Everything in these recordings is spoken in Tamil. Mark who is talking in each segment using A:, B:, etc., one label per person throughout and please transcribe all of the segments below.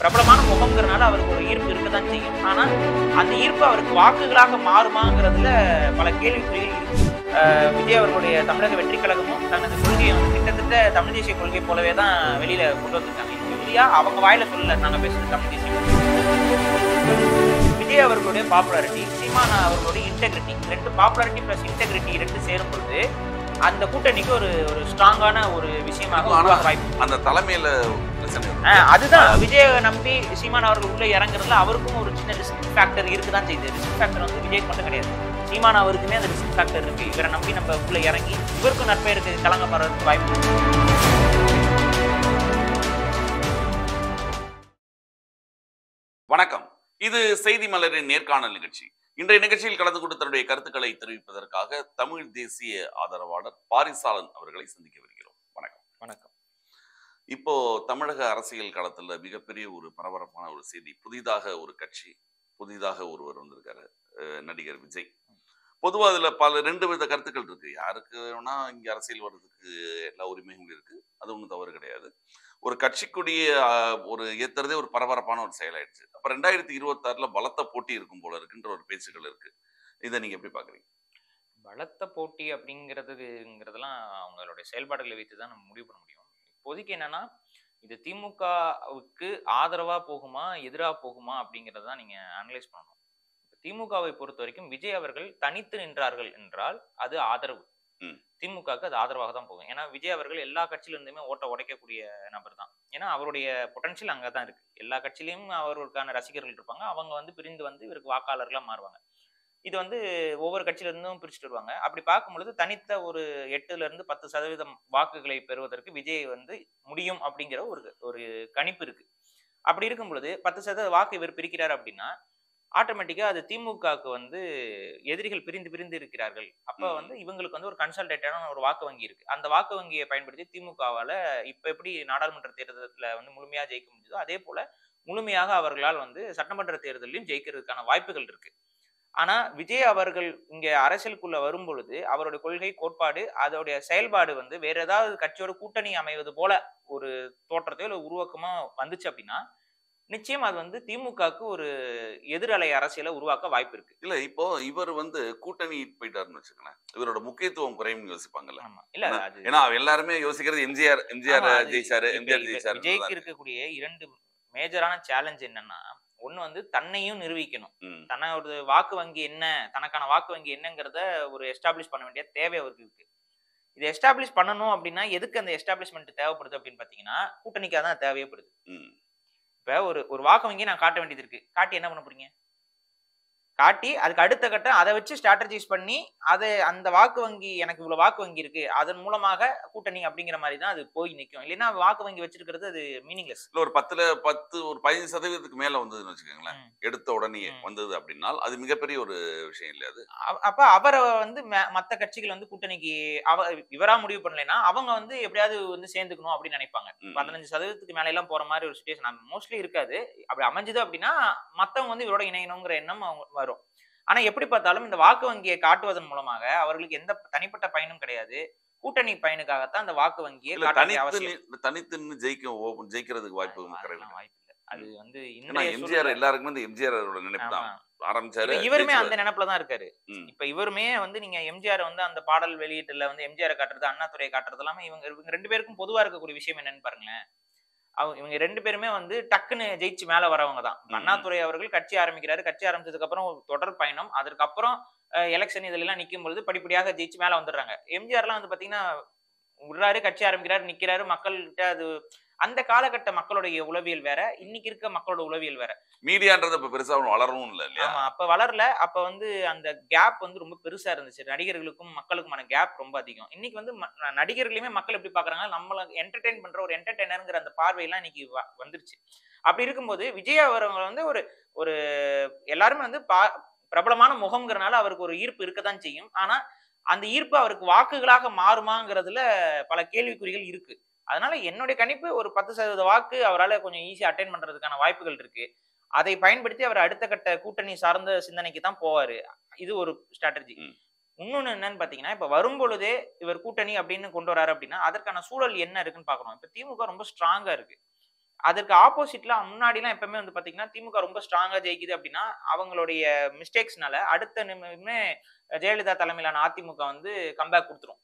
A: பிரபலமான முகம்ங்கிறனால அவருக்கு ஒரு ஈர்ப்பு இருக்கதான் செய்யும். ஆனா அந்த ஈர்ப்பு அவருக்கு வாக்குகளாக மாறுமாங்கிறதுல பல கேள்விக்குறிகள் இருக்கு. விஜய் அவர்களுடைய தமிழக வெற்றி கழகமும் தனது கொள்கையை வந்து கிட்டத்தட்ட தமிழ் தேசிய கொள்கை போலவே தான் வெளியில கொண்டு வந்திருக்காங்க. இறுதியா அவங்க வாயில சொல்லல நாங்க பேசுறது தமிழ் தேசியம். விஜய் அவர்களுடைய பாப்புலாரிட்டி, சீமான் அவர்களுடைய இன்டெகிரிட்டி, ரெண்டு பாப்புலாரிட்டி பிளஸ் இன்டெகிரிட்டி ரெண்டு சேரும் பொழுது அந்த கூட்டணிக்கு ஒரு ஒரு ஸ்ட்ராங்கான ஒரு விஷயமாக வாய்ப்பு.
B: அந்த தலைமையில
A: அதுதான் விஜய் நம்பி சீமான் அவர்கள் உள்ள இறங்குறதுல அவருக்கும் ஒரு சின்ன ரிஸ்க் ஃபேக்டர் இருக்குதான் செய்யுது. ரிஸ்க் ஃபேக்டர் வந்து விஜய் மட்டும் கிடையாது, சீமான் அவருக்குமே அந்த ரிஸ்க் ஃபேக்டர் இருக்கு. இவரை நம்பி நம்ம உள்ள இறங்கி இவருக்கும் நற்பெயருக்கு களங்கம் வர்றதுக்கு வாய்ப்பு இருக்கு.
B: வணக்கம், இது செய்தி மலரின் நேர்காணல் நிகழ்ச்சி. இன்றைய நிகழ்ச்சியில் கலந்து கொண்டு தன்னுடைய கருத்துக்களை தெரிவிப்பதற்காக தமிழ் தேசிய ஆதரவாளர் பாரிசாலன் அவர்களை சந்திக்க வருகிறோம். வணக்கம்.
A: வணக்கம்.
B: இப்போ தமிழக அரசியல் களத்துல மிகப்பெரிய ஒரு பரபரப்பான ஒரு செய்தி. புதிதாக ஒரு கட்சி, புதிதாக ஒருவர் வந்திருக்காரு, நடிகர் விஜய். பொதுவாக அதுல ரெண்டு வித கருத்துக்கள் இருக்கு. யாருக்கு வேணும்னா இங்க அரசியல் வர்றதுக்கு எல்லா உரிமையும் இருக்கு, அது ஒன்றும் தவறு கிடையாது. ஒரு கட்சிக்குடிய ஒரு ஏத்துறதே ஒரு பரபரப்பான ஒரு செயலாயிடுச்சு. அப்ப 2026 பலத்த போட்டி இருக்கும் போல இருக்குன்ற ஒரு பேச்சுக்கள் இருக்கு. இதை நீங்க எப்படி பாக்குறீங்க?
A: பலத்த போட்டி அப்படிங்கிறதுலாம் அவங்களுடைய செயல்பாடுகளை வைத்து தான் நம்ம முடிவு பண்ண முடியும். இப்போதைக்கு என்னன்னா, இது திமுகவுக்கு ஆதரவா போகுமா எதிரா போகுமா அப்படிங்கிறத தான் நீங்க அனலைஸ் பண்ணணும். திமுகவை பொறுத்த வரைக்கும் விஜய் அவர்கள் தனித்து நின்றார்கள் என்றால் அது ஆதரவு. திமுகவுக்கு அது ஆதரவாக தான் போகும். ஏன்னா விஜய் அவர்கள் எல்லா கட்சியில இருந்துமே ஓட்ட உடைக்கக்கூடிய நபர் தான். ஏன்னா அவருடைய பொட்டன்ஷியல் அங்கதான் இருக்கு. எல்லா கட்சியிலையும் அவர்களுக்கான ரசிகர்கள் இருப்பாங்க. அவங்க வந்து பிரிந்து வந்து இவருக்கு வாக்காளர்களா மாறுவாங்க. இது வந்து ஒவ்வொரு கட்சியில இருந்தும் பிரிச்சுட்டு வருவாங்க. அப்படி பார்க்கும்பொழுது தனித்த ஒரு 8% 10% வாக்குகளை பெறுவதற்கு விஜய் வந்து முடியும் அப்படிங்கிற ஒரு கணிப்பு இருக்கு. அப்படி இருக்கும் பொழுது 10% வாக்கு இவர் பிரிக்கிறார் அப்படின்னா ஆட்டோமேட்டிக்கா அது திமுகவுக்கு வந்து எதிரிகள் பிரிந்து இருக்கிறார்கள். அப்ப வந்து இவங்களுக்கு வந்து ஒரு கன்சல்டேட்டான ஒரு வாக்கு வங்கி இருக்கு. அந்த வாக்கு வங்கியை பயன்படுத்தி திமுகவால இப்ப எப்படி நாடாளுமன்ற தேர்தலில் வந்து முழுமையா ஜெயிக்க முடியுதோ அதே போல முழுமையாக அவர்களால் வந்து சட்டமன்ற தேர்தலையும் ஜெயிக்கிறதுக்கான வாய்ப்புகள் இருக்கு. ஆனா விஜய் அவர்கள் இங்க அரசியலுக்குள்ள வரும் பொழுது அவருடைய கொள்கை கோட்பாடு அதோடைய செயல்பாடு வந்து வேற ஏதாவது கட்சியோட கூட்டணி அமைவது போல ஒரு தோற்றத்தையோ இல்லை உருவாக்கமா வந்துச்சு அப்படின்னா நிச்சயம் அது வந்து திமுகவுக்கு ஒரு எதிரலை அரசியலை உருவாக்க வாய்ப்பு இருக்கு.
B: இல்ல இப்போ இவர் வந்து கூட்டணி போயிட்டாருன்னு வச்சுக்கோங்களேன், இவரோட முக்கியத்துவம் குறையும் யோசிப்பாங்கல்ல.
A: இல்ல
B: ஏன்னா எல்லாருமே யோசிக்கிறது எம்ஜிஆர் ஜெயிச்சாரு, எம்ஜிஆர் ஜெயிச்சாரு.
A: விஜய்க்கு இருக்கக்கூடிய இரண்டு மேஜரான சேலஞ்ச் என்னன்னா, ஒண்ணு வந்து தன்னையும் நிரூபிக்கணும். தன்னோட வாக்கு வங்கி என்ன, தனக்கான வாக்கு வங்கி என்னங்கிறத ஒரு எஸ்டாப்ளிஷ் பண்ண வேண்டிய தேவை அவருக்கு இருக்கு. இதை எஸ்டாப்ளிஷ் பண்ணணும் அப்படின்னா எதுக்கு அந்த எஸ்டாப்ளிஷ்மெண்ட் தேவைப்படுது அப்படின்னு பாத்தீங்கன்னா கூட்டணிக்காக தான் தேவைப்படுது. இப்ப ஒரு வாக்கு வங்கி நான் காட்ட வேண்டியது இருக்கு. காட்டி என்ன பண்ண போறீங்க? காட்டி அதுக்கு அடுத்த கட்டம் அதை வச்சு ஸ்ட்ராட்டஜைஸ் பண்ணி அதை அந்த வாக்கு வங்கி எனக்கு இவ்வளவு வாக்கு வங்கி இருக்கு அதன் மூலமாக கூட்டணி அப்படிங்கிற மாதிரி தான் அது போய் நிற்கும். இல்லைன்னா வாக்கு வங்கி வச்சிருக்கிறது அது மீனிங்லெஸ்.
B: ஒரு 15% மேல வந்ததுன்னு வச்சுக்கோங்களேன், எடுத்த உடனே வந்தது அப்படின்னா அது மிகப்பெரிய ஒரு விஷயம் இல்ல. அது
A: அப்ப அவரை வந்து மத்த கட்சிகள் வந்து கூட்டணிக்கு இவரா முடிவு பண்ணலைன்னா அவங்க வந்து எப்படியாவது வந்து சேர்ந்துக்கணும் அப்படின்னு நினைப்பாங்க. 15% மேல எல்லாம் போற மாதிரி ஒரு சிச்சுவேஷன் மோஸ்ட்லி இருக்காது. அப்படி அமைஞ்சது அப்படின்னா மத்தவங்க வந்து இவரோட இணையணுங்கிற எண்ணம் அவங்க வரும். ஆனா எப்படி பார்த்தாலும் இந்த வாக்கு வங்கியை காட்டுவதன் மூலமாக அவர்களுக்கு எந்த தனிப்பட்ட பயனும் கிடையாது. கூட்டணி பயனுக்காகத்தான் அந்த வாக்கு வங்கியை
B: தனித்து ஜெயிக்கிறதுக்கு வாய்ப்பு இல்லை.
A: அது வந்து
B: எம்ஜிஆர் எல்லாருக்குமே இந்த எம்ஜிஆர் நினைப்பு தான் ஆரம்பிச்சாரு.
A: இவருமே அந்த நினைப்புலதான் இருக்காரு. இப்ப இவருமே வந்து நீங்க எம்ஜிஆர் வந்து அந்த பாடல் வெளியீட்டுல வந்து எம்ஜிஆர் காட்டுறது அண்ணாதுரையை காட்டுறது எல்லாமே இவங்க ரெண்டு பேருக்கும் பொதுவா இருக்கக்கூடிய விஷயம் என்னன்னு பாருங்களேன். இவங்க ரெண்டு பேருமே வந்து டக்குன்னு ஜெயிச்சு மேல வரவங்க தான். அண்ணாதுரை அவர்கள் கட்சி ஆரம்பிக்கிறாரு. கட்சி ஆரம்பிச்சதுக்கு அப்புறம் தொடர் பயணம், அதுக்கப்புறம் எலெக்ஷன் இதுல எல்லாம் நிக்கும் பொழுது படிப்படியாக ஜெயிச்சு மேல வந்துடுறாங்க. எம்ஜிஆர்லாம் வந்து பாத்தீங்கன்னா விடுறாரு, கட்சி ஆரம்பிக்கிறாரு, நிக்கிறாரு, மக்கள்கிட்ட அது அந்த காலகட்ட மக்களுடைய உளவியல் வேற, இன்னைக்கு இருக்க மக்களோட உளவியல் வேற.
B: மீடியான்றது இப்ப பெருசா வளரவும் இல்ல இல்லையா?
A: ஆமா, அப்ப வளரல. அப்ப வந்து அந்த கேப் வந்து ரொம்ப பெருசா இருந்துச்சு. நடிகர்களுக்கும் மக்களுக்குமான கேப் ரொம்ப அதிகம். இன்னைக்கு வந்து நடிகர்களையுமே மக்கள் எப்படி பாக்குறாங்க, நம்மள என்டர்டெயின் பண்ற ஒரு என்டர்டெய்னர்ங்கிற அந்த பார்வையெல்லாம் இன்னைக்கு வந்துருச்சு. அப்படி இருக்கும்போது விஜய் அவர்கள் வந்து ஒரு எல்லாருமே வந்து பிரபலமான முகம்ங்கிறனால அவருக்கு ஒரு ஈர்ப்பு இருக்கதான் செய்யும். ஆனா அந்த ஈர்ப்பு அவருக்கு வாக்குகளாக மாறுமாங்கிறதுல பல கேள்விக்குறிகள் இருக்கு. அதனால என்னுடைய கணிப்பு ஒரு 10% வாக்கு அவரால் கொஞ்சம் ஈஸியா அட்டைன் பண்றதுக்கான வாய்ப்புகள் இருக்கு. அதை பயன்படுத்தி அவர் அடுத்த கட்ட கூட்டணி சார்ந்த சிந்தனைக்கு தான் போவாரு. இது ஒரு ஸ்ட்ராட்டஜி. இன்னொன்னு என்னன்னு பாத்தீங்கன்னா, இப்ப வரும் பொழுதே இவர் கூட்டணி அப்படின்னு கொண்டு வராரு அப்படின்னா அதற்கான சூழல் என்ன இருக்குன்னு பாக்கணும். இப்ப திமுக ரொம்ப ஸ்ட்ராங்கா இருக்கு. அதற்கு ஆப்போசிட்ல முன்னாடிலாம் எப்பவுமே வந்து பாத்தீங்கன்னா திமுக ரொம்ப ஸ்ட்ராங்கா ஜெயிக்குது அப்படின்னா அவங்களுடைய மிஸ்டேக்ஸ்னால அடுத்த நிமிடமே ஜெயலலிதா தலைமையிலான அதிமுக வந்து கம்பேக் கொடுத்துரும்.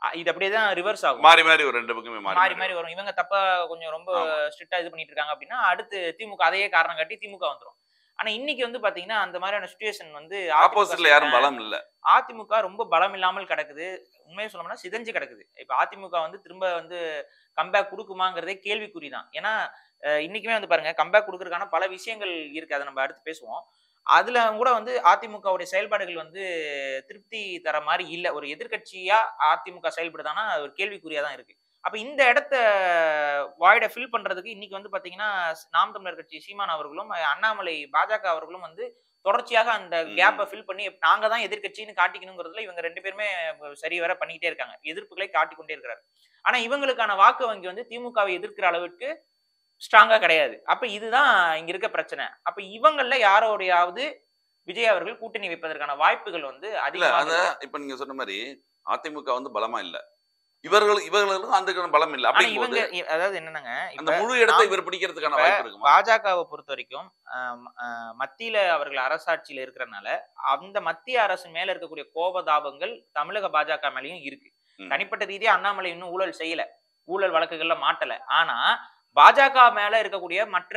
A: இது அப்படியே தான் ரிவர்ஸ் ஆகும்.
B: மாறி மாறி ஒரு 2 பக்கமே மாறி
A: மாறி
B: மாறி
A: மாறி வரும். இவங்க தப்பா கொஞ்சம் ரொம்ப
B: ஆமா.
A: ஸ்ட்ரிக்ட்டா இது பண்ணிட்டு இருக்காங்க அப்படின்னா, அடுத்து திமுக அதையே காரணம் காட்டி திமுக வந்துரும். ஆனா இன்னைக்கு வந்து பாத்தீங்கன்னா, அந்த மாதிரியான சிச்சுவேஷன் வந்து
B: ஆப்போசிட்ல யாரும் பலம் இல்ல.
A: அதிமுக ரொம்ப பலம் இல்லாமல் கிடக்குது. உண்மைய சொல்லணும்னா சிதைஞ்சு கிடக்குது. இப்ப அதிமுக வந்து திரும்ப வந்து கம்பேக் குடுக்குமாங்கிறதே கேள்விக்குறி தான். ஏன்னா, இன்னைக்குமே வந்து பாருங்க கம்பேக் குடுக்கறதுக்கான பல விஷயங்கள் இருக்கு. அத நம்ம அடுத்து பேசுவோம். அதுல கூட வந்து அதிமுகவுடைய செயல்பாடுகள் வந்து திருப்தி தர மாரி இல்ல. ஒரு எதிர்க்கட்சியா அதிமுக செயல்படுதான்னா, அது ஒரு கேள்விக்குறியா தான் இருக்கு. அப்ப இந்த இடத்த வாய்ட ஃபில் பண்றதுக்கு இன்னைக்கு வந்து பாத்தீங்கன்னா, நாம் தமிழர் கட்சி சீமான் அவர்களும், அண்ணாமலை பாஜக அவர்களும் வந்து தொடர்ச்சியாக அந்த கேப்ப ஃபில் பண்ணி நாங்க தான் எதிர்க்கட்சின்னு காட்டிக்கணுங்கிறதுல இவங்க 2 பேருமே சரிவர பண்ணிக்கிட்டே இருக்காங்க. எதிர்ப்புகளை காட்டிக் கொண்டே இருக்கிறார். ஆனா இவங்களுக்கான வாக்கு வங்கி வந்து திமுகவை எதிர்க்கிற அளவுக்கு ஸ்ட்ராங்கா கிடையாது. அப்ப இதுதான் இங்க இருக்க பிரச்சனை. அப்ப இவங்கள்ல யாரோடையாவது விஜய் அவர்கள் கூட்டணி வைப்பதற்கான வாய்ப்புகள் வந்து
B: இல்ல
A: அதிகமாக
B: அத இப்ப நீங்க சொன்ன மாரி அதிமுக வந்து பலமா இல்ல. இவர்களுக்கும் அந்த பலம் இல்ல.
A: ஆனா இவங்க
B: அப்படிங்கும்போது
A: அதாவது என்னன்னாங்க,
B: அந்த
A: இப்ப
B: முழு இடத்தை
A: நாம்
B: இவர் பிடிக்கிறதுக்கான
A: இப்ப
B: வாய்ப்பு இருக்குமா?
A: பாஜகவ பொறுத்தவரைக்கும் மத்தியில அவர்கள் அரசாட்சியில இருக்கிறனால, அந்த மத்திய அரசு மேல இருக்கக்கூடிய கோபதாபங்கள் தமிழக பாஜக மேலயும் இருக்கு.
B: ம்.
A: தனிப்பட்ட ரீதியா அண்ணாமலை இன்னும் ஊழல் செய்யல. ஊழல் வழக்குகள்ல மாட்டல. ஆனா பாஜக மேல இருக்கக்கூடிய மற்ற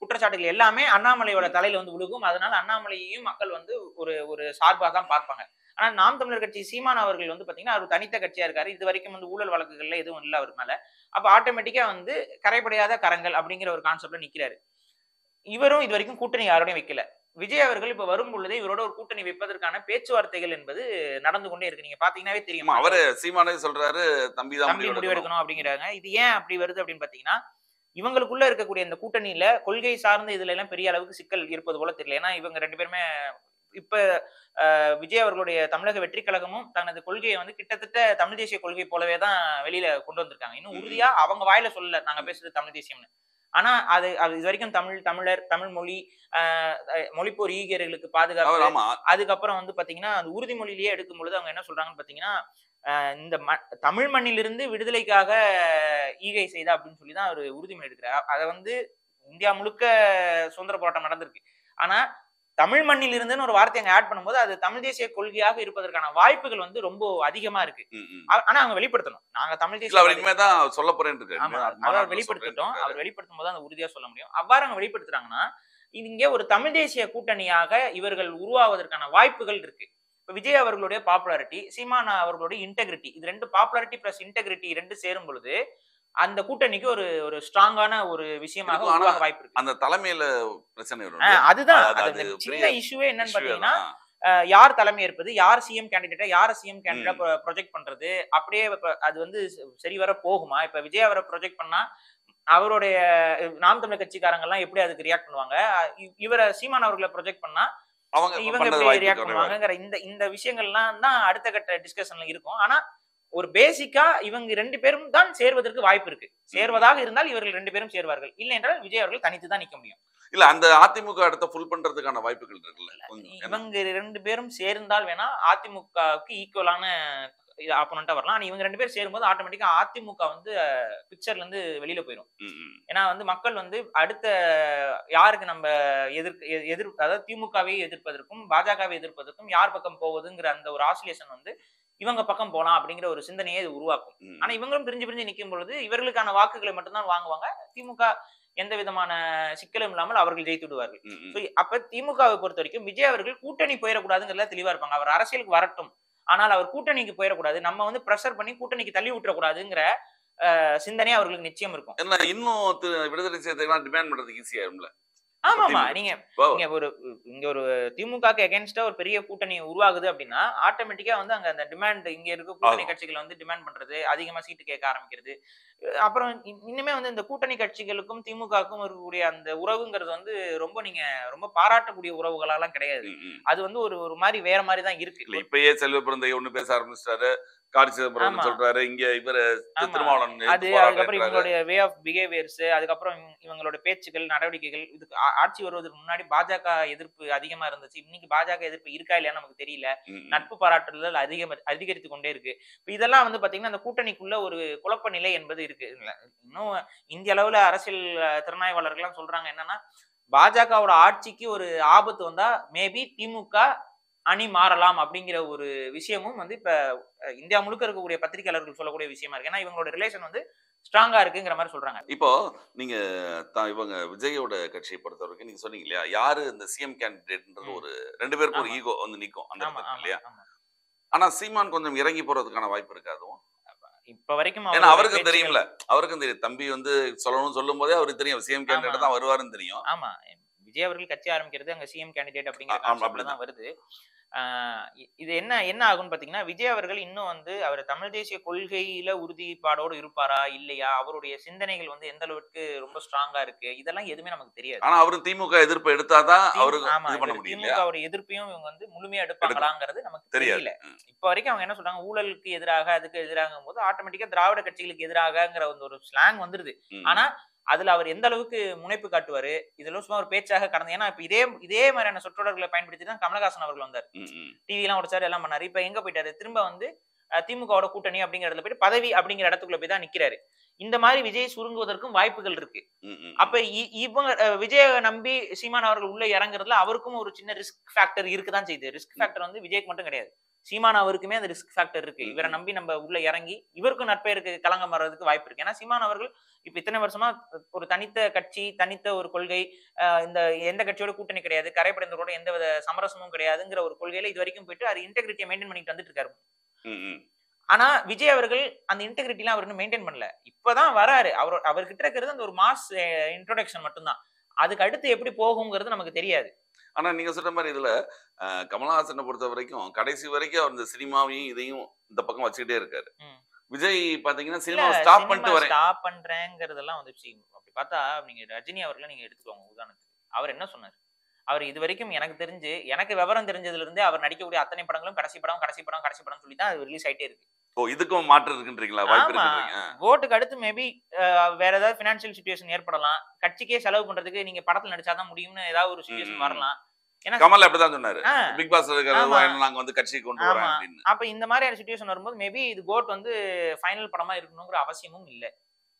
A: குற்றச்சாட்டுகள் எல்லாமே அண்ணாமலையோட தலையில வந்து விழுகும். அதனால அண்ணாமலையையும் மக்கள் வந்து ஒரு ஒரு சார்பா தான் பார்ப்பாங்க. ஆனா நாம் தமிழர் கட்சி சீமான் அவர்கள் வந்து பாத்தீங்கன்னா, அவர் தனித்த கட்சியா இருக்காரு. இதுவரைக்கும் வந்து ஊழல் வழக்குகள்ல எதுவும் இல்ல அவர் மேல. அப்ப ஆட்டோமேட்டிக்கா வந்து கரைபடியாத கரங்கள் அப்படிங்கிற ஒரு கான்செப்ட்ல நிக்கிறாரு. இவரும் இதுவரைக்கும் கூட்டணி யாரோடையும் வைக்கல. விஜய் அவர்கள் இப்ப வரும் பொழுது இவரோட ஒரு கூட்டணி வைப்பதற்கான பேச்சுவார்த்தைகள் என்பது நடந்து கொண்டே இருக்கு. நீங்க பாத்தீங்கன்னாவே தெரியும்.
B: ஆமா, அவரே சீமானே சொல்றாரு, தம்பி தான்
A: தம்பி முடிவெடுக்கணும் அப்படிங்கிறாங்க. இது ஏன் அப்படி வருது அப்படின்னு பாத்தீங்கன்னா, இவங்களுக்குள்ள இருக்கக்கூடிய இந்த கூட்டணியில கொள்கை சார்ந்த இதுல எல்லாம் பெரிய அளவுக்கு சிக்கல் இருப்பது போல தெரியல. ஏன்னா இவங்க 2 பேருமே இப்ப விஜய் அவர்களுடைய தமிழக வெற்றி கழகமும் தனது கொள்கையை வந்து கிட்டத்தட்ட தமிழ் தேசிய கொள்கை போலவே தான் வெளியில கொண்டு வந்திருக்காங்க. இன்னும் உறுதியா அவங்க வாயில சொல்லல நாங்க பேசுறது தமிழ் தேசியம்னு. ஆனா அது அது இது வரைக்கும் தமிழர், தமிழ் மொழி, மொழிப்போர் ஈகியர்களுக்கு பாதுகாப்பு,
B: ஆமா.
A: அதுக்கப்புறம் வந்து பாத்தீங்கன்னா அந்த உறுதிமொழியிலேயே எடுக்கும் பொழுது அவங்க என்ன சொல்றாங்கன்னு பாத்தீங்கன்னா, இந்த தமிழ் மண்ணிலிருந்து விடுதலைக்காக ஈகை செய்தா அப்படின்னு சொல்லி தான் அவரு உறுதிமொழி எடுக்கிறார். அத வந்து இந்தியா முழுக்க சுதந்திர போராட்டம் நடந்திருக்கு. ஆனா தமிழ் மண்ணில் இருந்துன்னு ஒரு வார்த்தை அங்க ஆட் பண்ணும்போது அது தமிழ் தேசிய கொள்கையாக இருப்பதற்கான வாய்ப்புகள் வந்து ரொம்ப அதிகமா இருக்கு. ஆனா அவங்க வெளிப்படுத்தணும். நாங்க தமிழ் தேசிய
B: அவர் இனிமே தான் சொல்ல போறேன்னு இருக்காரு.
A: ஆமா, அவர் வெளிப்படுத்தட்டும். அவர் வெளிப்படுத்தும் போது அந்த உறுதியா சொல்ல முடியும். அவ்வாறு அவங்க வெளிப்படுத்துறாங்கன்னா, இது இங்க ஒரு தமிழ் தேசிய கூட்டணியாக இவர்கள் உருவாவதற்கான வாய்ப்புகள் இருக்கு. இப்ப விஜய் அவர்களுடைய பாப்புலாரிட்டி, சீமான் அவர்களுடைய இன்டெகிரிட்டி, இது 2 பாப்புலாரிட்டி பிளஸ் இன்டெகிரிட்டி 2 சேரும் பொழுது அந்த கூட்டணிக்கு ஒரு ஒரு ஸ்ட்ராங்கான ஒரு விஷயமாக உருவாக வாய்ப்பு இருக்கு.
B: அந்த தலைமையில பிரச்சனை வரும்.
A: அதுதான் அந்த சின்ன இஷ்யூவே என்னன்னு பாத்தீங்கன்னா, யார் தலைமை ஏற்பது, யார் சிஎம் கேண்டிடேட்டா, யார சிஎம் கேண்டிடேட்டா ப்ரொஜெக்ட் பண்றது, அப்படியே அது வந்து சரிவர போகுமா? இப்ப விஜய் அவரை ப்ரொஜெக்ட் பண்ணா அவருடைய நாம் தமிழர் கட்சிக்காரங்க எல்லாம் எப்படி அதுக்கு ரியாக்ட் பண்ணுவாங்க? இவர சீமான் அவர்களை ப்ரொஜெக்ட் பண்ணா இவங்க எப்படி ரியாக்ட் பண்ணுவாங்கங்கிற இந்த இந்த விஷயங்கள்லாம் தான் அடுத்த கட்ட டிஸ்கஷன்ல இருக்கும். ஆனா ஒரு பேசிக்கா இவங்க 2 பேரும் தான் சேர்வதற்கு வாய்ப்பு இருக்கு. சேர்வதாக இருந்தால் இவர்கள் 2 பேரும் சேர்வார்கள். இல்லை என்றால் விஜய் அவர்கள் தனித்து தான் நிக்க முடியும்.
B: இல்ல அந்த அதிமுக அடுத்த ஃபுல் பண்றதுக்கான வாய்ப்புகள் இருக்குல்ல.
A: இவங்க 2 பேரும் சேர்ந்தால் வேணா அதிமுகவுக்கு ஈக்குவலான ஆப்போனண்டா வரலாம். ஆனா இவங்க 2 பேரும் சேரும்போது ஆட்டோமேட்டிக்கா அதிமுக வந்து பிக்சர்ல இருந்து வெளியில போயிடும். ஏன்னா வந்து மக்கள் வந்து அடுத்த யாருக்கு நம்ம அதாவது திமுகவை எதிர்ப்பதற்கும் பாஜகவை எதிர்ப்பதற்கும் யார் பக்கம் போவதுங்கிற அந்த ஒரு ஆசிலேஷன் வந்து இவங்க பக்கம் போலாம் அப்படிங்கிற ஒரு சிந்தனையை இது உருவாக்கும். ஆனா இவங்களும் பிரிஞ்சு நிக்கும் பொழுது இவர்களுக்கான வாக்குகளை மட்டும்தான் வாங்குவாங்க. திமுக எந்த விதமான சிக்கலும் இல்லாமல் அவர்கள் ஜெயித்து விடுவார்கள். அப்ப திமுகவை பொறுத்த வரைக்கும் விஜய் அவர்கள் கூட்டணி போயிடக்கூடாதுங்கிறதுல தெளிவா இருப்பாங்க. அவர் அரசியலுக்கு வரட்டும், ஆனால் அவர் கூட்டணிக்கு போயிடக்கூடாது, நம்ம வந்து பிரஷர் பண்ணி கூட்டணிக்கு தள்ளி விட்டுறக்கூடாதுங்கிற சிந்தனை அவர்களுக்கு நிச்சயம் இருக்கும்.
B: இன்னும் விடுதலை செய்யறதுக்கு டிமாண்ட் பண்றதுக்கு ஈஸியா இருக்கும்ல.
A: ஆமாமா, நீங்க இங்க ஒரு திமுகக்கு அகைன்ஸ்டா ஒரு பெரிய கூட்டணி உருவாகுது அப்படின்னா ஆட்டோமேட்டிக்கா வந்து அங்க அந்த டிமாண்ட் இங்க இருக்க கூட்டணி கட்சிகள் வந்து டிமாண்ட் பண்றது, அதிகமா சீட்டு கேட்க ஆரம்பிக்கிறது. அப்புறம் இன்னுமே வந்து இந்த கூட்டணி கட்சிகளுக்கும் திமுகவுக்கும் இருக்கக்கூடிய அந்த உறவுங்கிறது வந்து நீங்க ரொம்ப பாராட்டக்கூடிய உறவுகளெல்லாம் கிடையாது. அது வந்து ஒரு மாதிரி வேற மாதிரி தான் இருக்கு.
B: இப்பயே செல்வ பிறந்தை ஒண்ணு பேச ஆரம்பிச்சிட்டாரு, கார்த்தி சிதம்பரம்
A: ஆமா
B: சொல்றாரு, இங்க இவரு
A: ஆமா.
B: திருமாவளவன்
A: அது
B: எதிர்த்து
A: அதுக்கப்புறம்
B: போராடுறாரு.
A: இவங்களுடைய வே ஆஃப் பிஹேவியர்ஸ், அதுக்கப்புறம் இவங்களோட பேச்சுக்கள், நடவடிக்கைகள் இதுக்கு ஆட்சி வருவதற்கு முன்னாடி பாஜக எதிர்ப்பு அதிகமா இருந்துச்சு. இன்னைக்கு பாஜக எதிர்ப்பு இருக்கா இல்லையான்னு நமக்கு தெரியல.
B: ம், ம்.
A: நட்பு பாராட்டுதல் அதிகரித்துக் கொண்டே இருக்கு. இப்ப இதெல்லாம் வந்து பாத்தீங்கன்னா, அந்த கூட்டணிக்குள்ள ஒரு குழப்ப நிலை என்பது இருக்கு. இன்னும் இந்திய அளவுல அரசியல் திறனாய்வாளர்கள்லாம் சொல்றாங்க என்னன்னா, பாஜகவோட ஆட்சிக்கு ஒரு ஆபத்து வந்தா மேபி திமுக அணி மாறலாம் அப்படிங்கிற ஒரு விஷயமும் வந்து இப்ப இந்தியா முழுக்க இருக்கக்கூடிய பத்திரிகையாளர்கள் சொல்லக்கூடிய விஷயமா இருக்கு. ஏன்னா இவங்களோட ரிலேஷன் வந்து ஸ்ட்ராங்கா இருக்குங்கிற மாரி சொல்றாங்க.
B: இப்போ நீங்க இவங்க விஜயோட கட்சியை பொறுத்தவரைக்கும் நீங்க சொன்னீங்க இல்லையா? யாரு இந்த சிஎம் கேண்டிடேட்ன்றது
A: ம்.
B: ஒரு 2 பேருக்கும் ஒரு
A: ஆமா,
B: ஈகோ வந்து நிக்கும் அந்த
A: ஆமா,
B: இடத்துல
A: ஆமா,
B: இல்லையா?
A: ஆமா.
B: ஆனா சீமான் கொஞ்சம் இறங்கி போறதுக்கான வாய்ப்பு இருக்கா அதுவும்?
A: இப்ப வரைக்கும்
B: ஏன்னா
A: அவருடைய
B: அவருக்கும்
A: பேச்சுகள்
B: தெரியும்ல. அவருக்கும் தெரியும். தம்பி வந்து சொல்லணும்னு சொல்லும்போதே அவருக்கு தெரியும். சிஎம்
A: ஆமா,
B: கேண்டிடேட் தான் வருவாருன்னு தெரியும்.
A: ஆமா. விஜய் அவர்கள் கட்சி ஆரம்பிக்கிறது அங்க சிஎம் கேண்டிடேட் அப்படிங்கிற கான்செப்ட்ல தான்
B: அப்படிதான்.
A: வருது. ஆ இது என்ன என்ன ஆகும்னு பார்த்தீங்கன்னா, விஜய் அவர்கள் இன்னும் வந்து அவர் தமிழ் தேசிய கொள்கையில உறுதிப்பாடோடு இருப்பாரா? இல்லையா? அவருடைய சிந்தனைகள் வந்து எந்த அளவுக்கு ரொம்ப ஸ்ட்ராங்கா இருக்கு? இதெல்லாம் எதுவுமே நமக்கு தெரியாது.
B: ஆனா அவரும் திமுக எதிர்ப்பு எடுத்தா தான் அவருக்கு
A: ஆமா.
B: இது பண்ண
A: இவரு
B: முடியும் இல்லையா?
A: திமுகவுடைய எதிர்ப்பையும் இவங்க வந்து முழுமையா
B: எடுக்கணும்.
A: எடுப்பாங்களாங்கிறது நமக்கு
B: தெரியாது.
A: தெரியல. இப்ப வரைக்கும் அவங்க என்ன சொல்றாங்க, ஊழலுக்கு எதிராக, அதுக்கு எதிராகும்போது ஆட்டோமேட்டிக்கா திராவிட கட்சிகளுக்கு எதிராகங்கிற ஒரு ஸ்லாங் வந்துருது.
B: ம்,
A: ஆனா,
B: ம்,
A: அதுல அவர் எந்த அளவுக்கு முனைப்பு காட்டுவாரு? இதெல்லாம் சும்மா ஒரு பேச்சாக கடந்து ஏன்னா இப்ப இதே இதே மாதிரியான சொற்றொடர்களை பயன்படுத்தி தான் கமலஹாசன் அவர்கள் வந்தார்.
B: ம், ம்,
A: டிவிலாம் உடைச்சாரு, எல்லாம் பண்ணாரு. இப்ப எங்க போயிட்டாரு? திரும்ப வந்து திமுகவோட கூட்டணி அப்படிங்கிற இடத்துல போயிட்டு பதவி அப்படிங்கிற இடத்துக்குள்ள போய் தான் நிக்கிறாரு. இந்த மாரி விஜய் சுருங்குவதற்கும் வாய்ப்புகள் இருக்கு.
B: ம், ம்,
A: அப்ப இவங்க விஜய நம்பி சீமான் அவர்கள் உள்ள இறங்குறதுல அவருக்கும் ஒரு சின்ன ரிஸ்க் ஃபேக்டர் இருக்குதான் செய்யுது. ரிஸ்க்
B: ம்,
A: ஃபேக்டர் வந்து விஜய்க்கு மட்டும் கிடையாது. சீமான் அவருக்குமே அந்த ரிஸ்க் ஃபேக்டர் இருக்கு.
B: ம்,
A: இவர
B: ம்.
A: நம்பி நம்ம உள்ள இறங்கி, இவருக்கும் நற்பெயருக்கு களங்கம் வர்றதுக்கு வாய்ப்பு இருக்கு. ஏன்னா சீமான் அவர்கள் இப்ப இத்தனை வருஷமா ஒரு தனித்த கட்சி, தனித்த ஒரு கொள்கை, இந்த எந்த கட்சியோட கூட்டணி கிடையாது. கரைபடைந்தவரோட எந்தவித சமரசமும் கிடையாதுங்கிற ஒரு கொள்கையில இதுவரைக்கும் போயிட்டு அது இன்டெகிரிட்டிய மெயின்டெயின் பண்ணிட்டு வந்துட்டு இருக்காரு.
B: ம், ம்.
A: ஆனா, விஜய் அவர்கள் அந்த இன்டெகிரிட்டிலாம் அவர் இன்னும் மெயின்டெயின் பண்ணல. இப்பதான் வராரு. அவர்கிட்ட இருக்கிறது அந்த ஒரு மாஸ் இன்ட்ரோடக்ஷன் மட்டும் தான். அதுக்கு அடுத்து எப்படி போகுங்கிறது நமக்கு தெரியாது.
B: ஆனா நீங்க சொல்ற மாரி இதுல கமலஹாசன பொறுத்தவரைக்கும் கடைசி வரைக்கும் அவர் இந்த சினிமாவையும், இதையும் இந்த பக்கம் வச்சுக்கிட்டே இருக்காரு.
A: ம்.
B: விஜய் பாத்தீங்கன்னா
A: இல்ல
B: சினிமாவ ஸ்டாப்
A: சினிமா
B: பண்ணிட்டு வரேன்.
A: ஸ்டாப் பண்றேங்கிறதெல்லாம் வந்து அப்படி பார்த்தா நீங்க ரஜினி அவர்கள நீங்க எடுத்துக்கோங்க உதாரணத்துக்கு. அவர் என்ன சொன்னாரு? அவர் இதுவரைக்கும் எனக்கு தெரிஞ்சு, எனக்கு விவரம் தெரிஞ்சதுல இருந்தே அவர் நடிக்கக்கூடிய அத்தனை படங்களும் கடைசி படம், கடைசி படம், கடைசி படம்னு சொல்லி தான் அது ரிலீஸ் ஆயிட்டே இருக்கு.
B: ஓ! இதுக்கும் மாற்று இருக்குன்றீங்களா? வாய்ப்பு
A: ஆமா.
B: இருக்குன்றீங்க.
A: கோட்டுக்கு அடுத்து மேபி வேற ஏதாவது பினான்சியல் சிச்சுவேஷன் ஏற்படலாம். கட்சிக்கே செலவு பண்றதுக்கு நீங்க படத்துல நடிச்சா தான் முடியும்னு ஏதாவது ஒரு
B: ம்,
A: சிச்சுவேஷன்
B: ம், ம்.
A: வரலாம். ஏன்னா
B: கமல் அப்படிதான் சொன்னாரு.
A: ஆ
B: பிக் பாஸ்ல இருக்கிற
A: ஆமா,
B: ரூபாய நாங்க வந்து கட்சிக்கு கொண்டு வரேன்
A: ஆமா.
B: அப்படின்னு.
A: அப்ப இந்த மாரியான சிச்சுவேஷன் வரும்போது மேபி இது கோட் வந்து ஃபைனல் படமா இருக்கணுங்கிற அவசியமும் இல்ல.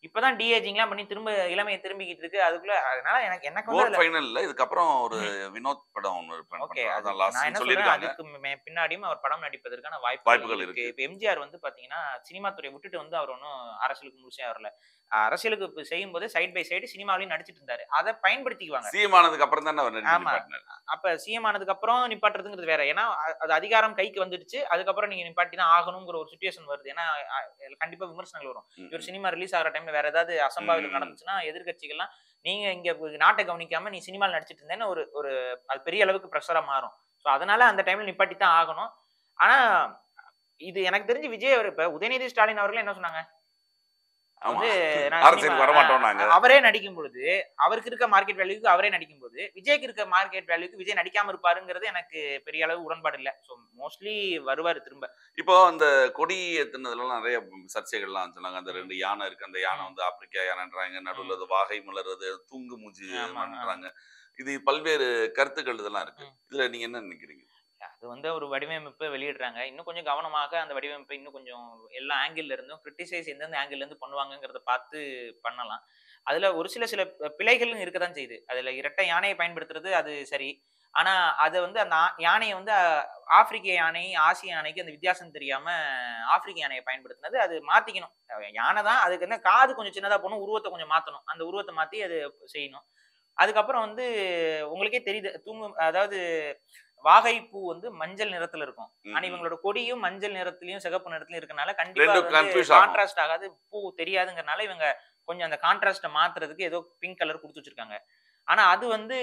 A: இப்பதான் ஏஜிங்லாம் பண்ணி திரும்ப இளமைய திரும்பிக்கிட்டு இருக்கு. அதுக்குள்ள அதனால எனக்கு வந்து
B: கோட்
A: அதுல
B: ஃபைனல்ல இதுக்கப்புறம் ஒரு
A: ம்ஹ்ம்.
B: வினோத் படம் ஒண்ணு
A: ஓகே.
B: பண்றோம்.
A: அது
B: அதான்
A: நான் என்ன
B: லாஸ்ட்ன்னு
A: சொல்றேன்,
B: சொல்லியிருக்காங்க.
A: அதுக்கு பின்னாடியும் அவர் படம் நடிப்பதற்கான வாய்ப்புகள்
B: வாய்ப்புகள்
A: இருக்கு.
B: இருக்கு.
A: இப்ப எம்ஜிஆர் வந்து பாத்தீங்கன்னா, சினிமா துறைய விட்டுட்டு வந்து அவர் ஒண்ணும் அரசியலுக்கு முழுசா வரல. அரசியலுக்கு செய்யும்போது சைட் பை சைடு சினிமாவிலயும் நடிச்சிட்டு இருந்தாரு. அத பயன்படுத்திக்குவாங்க.
B: சிஎம் ஆனதுக்கு அப்புறம் தானே அவர் நடிக்க
A: ஆமா.
B: நிப்பாட்டினாரு.
A: அப்ப சிஎம் ஆனதுக்கு அப்புறம் நிப்பாட்டுறதுங்கிறது வேற. ஏன்னா, அது அதிகாரம் கைக்கு வந்துடுச்சு. அதுக்கப்புறம் நீங்க நிப்பாட்டி தான் ஆகணுங்கிற ஒரு சிச்சுவேஷன் வருது. ஏன்னா, கண்டிப்பா விமர்சனங்கள் வரும்.
B: ம்,
A: இவர்
B: ம்.
A: சினிமா ரிலீஸ் ஆகுற டைம்ல வேற ஏதாவது
B: ம், ம்,
A: அசம்பாவிதம்
B: ம்.
A: நடந்துச்சுன்னா, எதிர்க்கட்சிகள்லாம் நீங்க இங்க நாட்ட கவனிக்காம நீ சினிமால நடிச்சிட்டு இருந்தேன்னு ஒரு ஒரு அது பெரிய அளவுக்கு பிரஷரா மாறும். சோ அதனால அந்த டைம்ல நிப்பாட்டி தான் ஆகணும். ஆனா, இது எனக்கு தெரிஞ்சு விஜய் அவர் இப்ப உதயநிதி ஸ்டாலின் அவர்களே என்ன சொன்னாங்க?
B: ஆமா.
A: வந்து நான் சினிமா
B: அரசியலுக்கு வரமாட்டோம் நாங்க.
A: அவரே நடிக்கும் பொழுது, அவருக்கு இருக்க மார்க்கெட் வேல்யூக்கு அவரே நடிக்கும்போது, விஜய்க்கு இருக்க மார்க்கெட் வேல்யூக்கு விஜய் நடிக்காம இருப்பாருங்கிறது எனக்கு பெரிய அளவு உடன்பாடு இல்ல. சோ மோஸ்ட்லி வருவாரு திரும்ப.
B: இப்போ அந்த கொடி ஏத்துனதுலலாம் நெறைய சர்ச்சைகள்லாம் சொன்னாங்க. அந்த
A: ம்.
B: 2 யானை இருக்கு. அந்த யானை
A: ம்.
B: வந்து ஆப்பிரிக்கா யானைன்றாங்க. நடுவுல
A: ம்.
B: அது வாகை மலர்றது, தூங்கு மூஞ்சி
A: ஆமா.
B: மன்றாங்க. இது பல்வேறு கருத்துக்கள் இதெல்லாம் இருக்கு.
A: ம்.
B: இதுல நீங்க என்ன நினைக்கிறீங்க?
A: அது வந்து ஒரு வடிவமைப்பு வெளியிடுறாங்க. இன்னும் கொஞ்சம் கவனமாக அந்த வடிவமைப்பை இன்னும் கொஞ்சம் எல்லா ஆங்கிள்ல இருந்தும் கிரிட்டிசைஸ் எந்தெந்த ஆங்கிள்ல இருந்து பண்ணுவாங்கங்கிறத பார்த்து பண்ணலாம். அதுல ஒரு சில பிழைகளும் இருக்க தான் செய்யுது. அதுல இரட்டை யானையை பயன்படுத்துறது அது சரி. ஆனா அத வந்து அந்த யானைய வந்து ஆப்பிரிக்க யானை, ஆசிய யானைக்கு அந்த வித்தியாசம் தெரியாம ஆப்பிரிக்க யானைய பயன்படுத்தினது அது மாத்திக்கணும். யானை தான் அதுக்கு என்ன காது கொஞ்சம் சின்னதா போடணும், உருவத்த கொஞ்சம் மாத்தணும். அந்த உருவத்த மாத்தி அது செய்யணும். அதுக்கப்புறம் வந்து உங்களுக்கே தெரியுது. அதாவது வாகைப்பூ வந்து மஞ்சள் நிறத்துல இருக்கும்.
B: ம்,
A: ஆனா
B: ம்.
A: இவங்களோட கொடியும் மஞ்சள் நிறத்திலயும், சிகப்பு நிறத்திலயும் இருக்கனால கண்டிப்பா அது
B: 2
A: வந்து
B: கன்ஃப்யூஸ் ஆகும்.
A: கான்ட்ராஸ்ட் ஆகாது. பூ தெரியாதுங்கிறனால இவங்க கொஞ்சம் அந்த கான்ட்ராஸ்ட்ட மாத்துறதுக்கு ஏதோ பிங்க் கலர் குடுத்து வச்சிருக்காங்க. ஆனா அது வந்து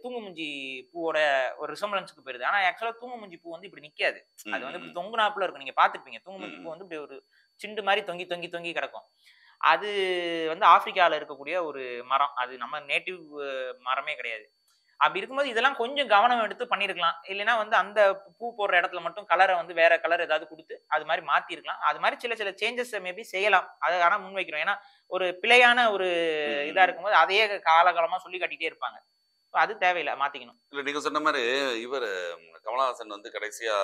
A: தூங்குமூஞ்சி பூவோட ஒரு ரிசம்பிளன்ஸ்க்கு போயிருது. ஆனா ஆக்சுவலா தூங்குமூஞ்சி பூ வந்து இப்படி நிக்காது.
B: ம்,
A: அது வந்து
B: ம்,
A: இப்படி
B: ம்.
A: தொங்குனாப்புல இருக்கும். நீங்க பார்த்திருப்பீங்க.
B: ம்,
A: தூங்குமூஞ்சி பூ
B: ம்.
A: வந்து இப்படி ஒரு சிண்டு மாரி தொங்கி, தொங்கி, தொங்கி கிடக்கும். அது வந்து ஆப்பிரிக்கால இருக்கக்கூடிய ஒரு மரம். அது நம்ம நேட்டிவ் மரமே கிடையாது. அப்படி இருக்கும்போது இதெல்லாம் கொஞ்சம் கவனம் எடுத்து பண்ணியிருக்கலாம். இல்லைன்னா வந்து அந்த பூ போடுற இடத்துல மட்டும் கலரை வந்து வேற கலர் ஏதாவது குடுத்து, அது மாரி மாத்தியிருக்கலாம். அது மாரி சில சில சேஞ்சஸ் மேபி செய்யலாம். அத ஆனா முன்வைக்கிறோம். ஏன்னா, ஒரு பிழையான ஒரு இதா
B: ம்.
A: இருக்கும்போது, அதையே காலகாலமா சொல்லி காட்டிட்டே இருப்பாங்க. அது தேவையில்ல. மாத்திக்கணும்.
B: இல்ல நீங்க சொன்ன மாரி இவரு கமலஹாசன் வந்து கடைசியா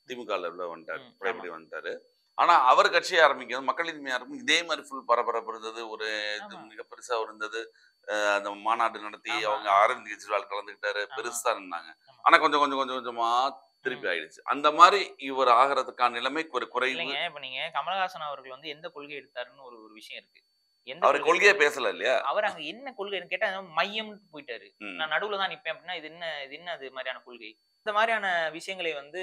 B: திமுகல உள்ள வந்துட்டாரு.
A: ம். ஆமா,
B: பழையபடி வந்துட்டாரு. ஆனா அவர் கட்சிய ஆரம்பிக்கும் மக்கள் நீதி ஆரம்பிக்கும் இதே மாரி ஃபுல் பரபரப்பு இருந்தது. ஒரு இது
A: ஆமா,
B: மிக பெருசா இருந்தது. அந்த மாநாடு நடத்தி
A: ஆமா,
B: அவங்க
A: ஆமா,
B: அரவிந்த் கெஜ்ரிவால் கலந்துக்கிட்டாரு.
A: ஆமா,
B: பெருசா இருந்தாங்க.
A: ஆமா.
B: ஆனா கொஞ்சம் கொஞ்சம் கொஞ்சம் கொஞ்சமா
A: ம்.
B: திருப்பி ஆயிடுச்சு. அந்த மாரி இவர் ஆகுறதுக்கான நிலைமை ஒரு குறைவு.
A: இல்லைங்க. இப்ப நீங்க கமலஹாசன் அவர்கள் வந்து எந்த கொள்கை எடுத்தாருன்னு ஒரு ஒரு விஷயம் இருக்கு. எந்த
B: அவரு
A: கொள்கை
B: கொள்கையே
A: எடுத்தாரு?
B: பேசல இல்லையா?
A: அவர் அங்க என்ன கொள்கைன்னு கேட்டா மையம்ன்னு போயிட்டாரு.
B: ம்.
A: நான் நடுவுல தான் நிப்பேன் அப்படின்னா, இது என்ன அது மாரியான கொள்கை? இந்த மாரியான விஷயங்களை வந்து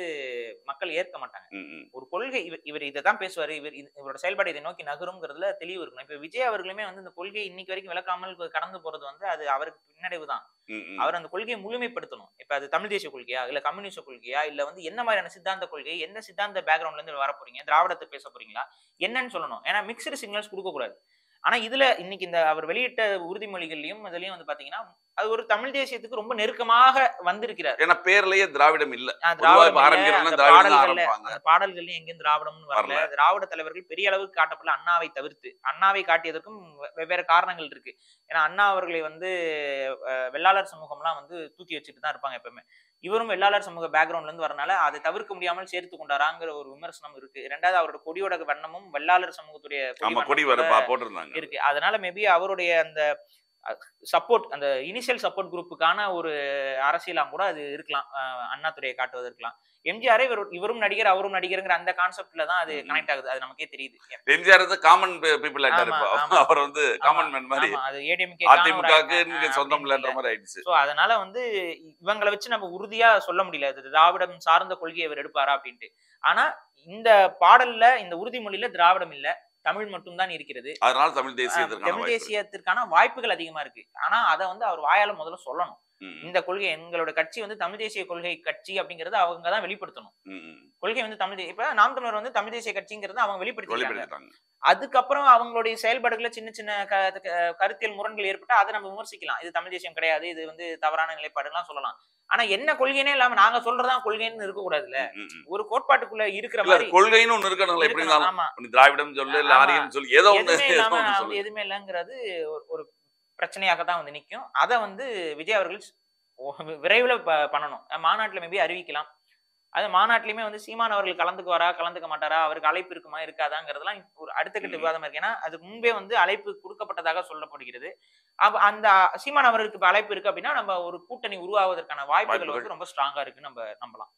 A: மக்கள் ஏற்க மாட்டாங்க.
B: ம். ம்.
A: ஒரு கொள்கை இவர் இதத்தான் பேசுவாரு. இவரோட செயல்பாடு இதை நோக்கி நகரும்ங்கிறதுல தெளிவு இருக்கணும். இப்ப விஜய் அவர்களுமே வந்து இந்த கொள்கையை இன்னைக்கு வரைக்கும் விளக்காமல் கடந்து போறது வந்து அது அவருக்கு பின்னடைவு தான்.
B: ம். ம்.
A: அவர் அந்த கொள்கையை முழுமைப்படுத்தணும். இப்ப அது தமிழ் தேசிய கொள்கையா? இல்ல கம்யூனிஸ்ட் கொள்கையா? இல்ல வந்து என்ன மாரியான சித்தாந்த கொள்கை? எந்த சித்தாந்த பேக்கிரவுண்ட்ல இருந்து வரப் போறீங்க? திராவிடத்த பேசப் போறீங்களா? என்னன்னு சொல்லணும். ஏன்னா மிக்ஸ்டு சிக்னல்ஸ் குடுக்கக் கூடாது. ஆனா இதுல இன்னைக்கு இந்த அவர் வெளியிட்ட உறுதிமொழிகள்லயும் இதுலயும் வந்து பாத்தீங்கன்னா, அது ஒரு தமிழ் தேசியத்துக்கு ரொம்ப நெருக்கமாக வந்திருக்கிறார்.
B: ஏன்னா பேர்லயே திராவிடம் இல்ல. பொதுவா
A: திராவிடம்
B: இப்ப
A: இல்ல.
B: ஆரம்பிக்கிறவங்க
A: அந்த
B: திராவிடம் தான்
A: பாடல்கள்ல
B: ஆரம்பிப்பாங்க.
A: அந்த பாடல்கள்லயும் எங்கேயும் திராவிடம்னு வரல.
B: வரல.
A: திராவிட தலைவர்கள் பெரிய அளவுக்கு காட்டப்படல அண்ணாவை தவிர்த்து. அண்ணாவை காட்டியதற்கும் வெவ்வேறு காரணங்கள் இருக்கு. ஏன்னா அண்ணா அவர்களை வந்து வெள்ளாளர் சமூகம்லாம் வந்து தூக்கி வச்சுட்டு தான் இருப்பாங்க எப்பவுமே. இவரும் வெள்ளாளர் சமூக பேக்ரவுண்ட்ல இருந்து வரனால அதை தவிர்க்க முடியாமல் சேர்த்து கொண்டாராங்கிற ஒரு விமர்சனம் இருக்கு. 2வது அவரோட கொடியோட வண்ணமும் வெள்ளாளர் சமூகத்துடைய
B: ஆமா கொடி
A: வண்ணத்தோட
B: போட்டிருந்தாங்க.
A: இருக்கு. அதனால மேபி அவருடைய அந்த சப்போர்ட் அந்த இனிஷியல் சப்போர்ட் குரூப்புக்கான ஒரு அரசியலா கூட அது இருக்கலாம். அண்ணாதுரையை காட்டுவது இருக்கலாம். எம்ஜிஆரே இவரும் நடிகர், அவரும் நடிகர்ங்கிற அந்த கான்செப்ட்ல தான் அது
B: ம். ம்.
A: கனெக்ட் ஆகுது. அது நமக்கே தெரியுது.
B: எம்ஜிஆர் வந்து காமன் பீப்பிள் ஆயிட்டாரு
A: ஆமா,
B: இப்போ.
A: ஆமா,
B: அவர் வந்து
A: ஆமா,
B: காமன் மேன் மாரி
A: ஆமா. அது ஏடிஎம்கேக்கான ஒரு
B: அதிமுகவுக்கு நீங்க சொந்தம்
A: அப்படின்னு
B: இல்லன்ற
A: இல்ல.
B: மாரி ஆயிடுச்சு.
A: சோ அதனால வந்து இவங்கள வச்சு நம்ம உறுதியா சொல்ல முடியல. அது திராவிடம் சார்ந்த கொள்கையை இவர் எடுப்பாரா அப்படின்ட்டு. ஆனா இந்த பாடல்ல இந்த உறுதிமொழியில திராவிடம் இல்ல. தமிழ் மட்டும் தான் இருக்கிறது.
B: அதனால தமிழ் தேசியத்திற்கான
A: தமிழ்
B: வாய்ப்பு இருக்கு.
A: தேசியத்திற்கான வாய்ப்புகள் அதிகமா இருக்கு. ஆனா அத வந்து அவர் வாயால முதல்ல சொல்லணும்.
B: ம்.
A: இந்த கொள்கை எங்களோட கட்சி வந்து தமிழ் தேசிய கொள்கை கட்சி அப்படிங்கறத அவங்க தான் வெளிப்படுத்தணும்.
B: ம். ம்.
A: கொள்கை வந்து இப்ப நாம் தமிழர் வந்து தமிழ் தேசிய கட்சிங்கிறத அவங்க வெளிப்படுத்திட்டாங்க.
B: வெளிப்படுத்திட்டாங்க.
A: அதுக்கப்புறம் அவங்களுடைய செயல்பாடுகள்ல சின்ன சின்ன கருத்தியல் முரண்கள் ஏற்பட்டா அதை நம்ம விமர்சிக்கலாம். இது தமிழ் தேசியம் கிடையாது. இது வந்து தவறான நிலைப்பாடுலாம் சொல்லலாம். ஆனா என்ன கொள்கைனே இல்லாம நாங்க சொல்றதுதான் கொள்கைன்னு இருக்க கூடாதுல்ல.
B: ம். ம்.
A: ஒரு கோட்பாட்டுக்குள்ள இருக்கிற
B: இல்ல
A: மாதிரி
B: கொள்கைன்னு ஒண்ணு இருக்கணும்ல எப்படி
A: இருக்கணும்.
B: இருந்தாலும்.
A: ஆமா.
B: நீ திராவிடம் சொல்லு, இல்ல
A: ஆமா.
B: ஆரியன் சொல்லு, ஏதோ ஒண்ணு
A: எதுவுமே
B: ஏதோ
A: இல்லாம
B: ஒண்ணு
A: வந்து
B: சொல்லு.
A: எதுவுமே இல்லங்கிறது ஒரு பிரச்சனையாக தான் வந்து நிக்கும். அத வந்து விஜய் அவர்கள் விரைவுல பண்ணணும். மாநாட்டுல மேபி அறிவிக்கலாம். அது மாநாட்டிலுமே வந்து சீமான் அவர்கள் கலந்துக்குவாரா, கலந்துக்க மாட்டாரா, அவருக்கு அழைப்பு இருக்குமா, இருக்காதாங்கிறதெல்லாம் ஒரு அடுத்த கட்ட
B: ம்.
A: விவாதமா இருக்கு. ஏன்னா அதுக்கு முன்பே வந்து அழைப்பு குடுக்கப்பட்டதாக சொல்லப்படுகிறது. அந்த சீமான் அவர்களுக்கு இப்ப அழைப்பு இருக்கு அப்படின்னா, நம்ம ஒரு கூட்டணி உருவாவதற்கான வாய்ப்புகள்
B: வாய்ப்புகள்
A: வந்து ரொம்ப ஸ்ட்ராங்கா இருக்குன்னு நம்ம நம்பலாம்.